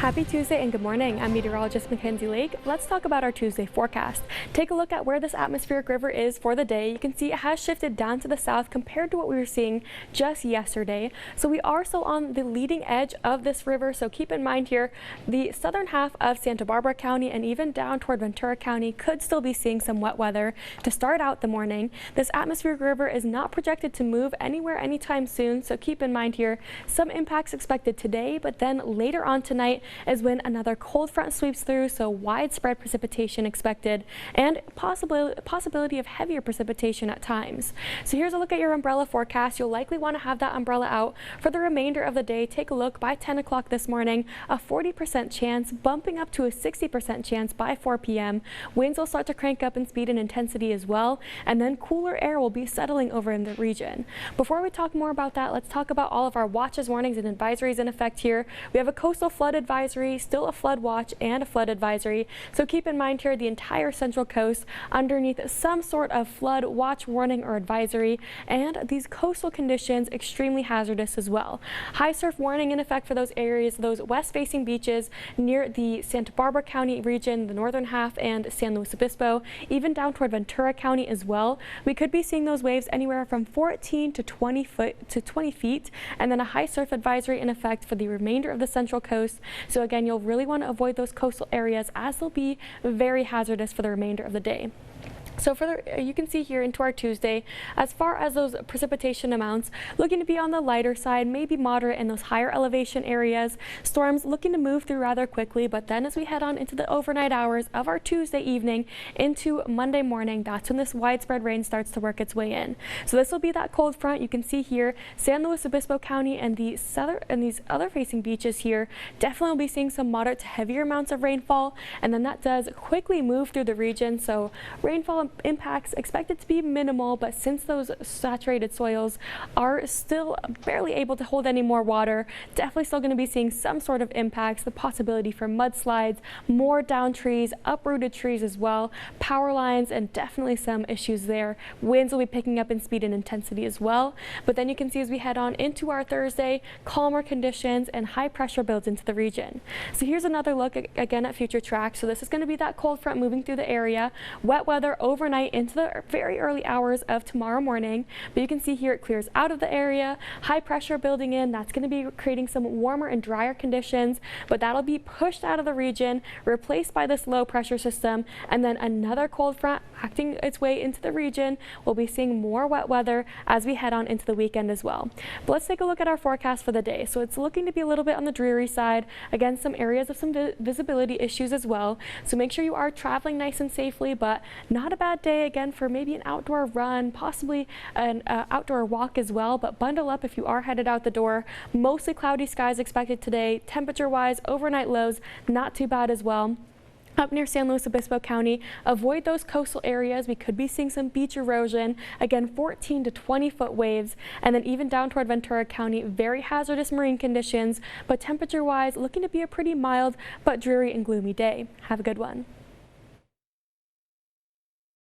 Happy Tuesday and good morning. I'm meteorologist Mackenzie Lake. Let's talk about our Tuesday forecast. Take a look at where this atmospheric river is for the day. You can see it has shifted down to the south compared to what we were seeing just yesterday. So we are still on the leading edge of this river. So keep in mind here, the southern half of Santa Barbara County and even down toward Ventura County could still be seeing some wet weather to start out the morning. This atmospheric river is not projected to move anywhere anytime soon. So keep in mind here, some impacts expected today, but then later on tonight is when another cold front sweeps through, so widespread precipitation expected and possibility of heavier precipitation at times. So here's a look at your umbrella forecast. You'll likely want to have that umbrella out for the remainder of the day. Take a look by 10 o'clock this morning, a 40% chance bumping up to a 60% chance by 4 p.m. Winds will start to crank up in speed and intensity as well, and then cooler air will be settling over in the region. Before we talk more about that, let's talk about all of our watches, warnings, and advisories in effect here. We have a coastal flood advisory, still a flood watch, and a flood advisory. So keep in mind here the entire central coast underneath some sort of flood watch, warning, or advisory, and these coastal conditions extremely hazardous as well. High surf warning in effect for those areas, those west-facing beaches near the Santa Barbara County region, the northern half, and San Luis Obispo, even down toward Ventura County as well. We could be seeing those waves anywhere from 14 to 20 feet, and then a high surf advisory in effect for the remainder of the central coast. So again, you'll really want to avoid those coastal areas as they'll be very hazardous for the remainder of the day. So you can see here into our Tuesday, as far as those precipitation amounts, looking to be on the lighter side, maybe moderate in those higher elevation areas. Storms looking to move through rather quickly, but then as we head on into the overnight hours of our Tuesday evening into Monday morning, that's when this widespread rain starts to work its way in. So this will be that cold front. You can see here, San Luis Obispo County and these other facing beaches here definitely will be seeing some moderate to heavier amounts of rainfall, and then that does quickly move through the region. So rainfall impacts expected to be minimal, but since those saturated soils are still barely able to hold any more water, definitely still going to be seeing some sort of impacts, the possibility for mudslides, more down trees, uprooted trees as well, power lines, and definitely some issues there. Winds will be picking up in speed and intensity as well. But then you can see as we head on into our Thursday, calmer conditions and high pressure builds into the region. So here's another look again at future tracks. So this is going to be that cold front moving through the area, wet weather overnight into the very early hours of tomorrow morning, but you can see here it clears out of the area, high pressure building in. That's going to be creating some warmer and drier conditions, but that'll be pushed out of the region, replaced by this low pressure system, and then another cold front acting its way into the region. We'll be seeing more wet weather as we head on into the weekend as well. But let's take a look at our forecast for the day. So it's looking to be a little bit on the dreary side. Again, some areas of some visibility issues as well. So make sure you are traveling nice and safely, but not a bad day again for maybe an outdoor run, possibly an outdoor walk as well, but bundle up if you are headed out the door. Mostly cloudy skies expected today. Temperature wise, overnight lows not too bad as well. Up near San Luis Obispo County, avoid those coastal areas. We could be seeing some beach erosion, again 14 to 20 foot waves, and then even down toward Ventura County, very hazardous marine conditions, but temperature wise looking to be a pretty mild but dreary and gloomy day. Have a good one.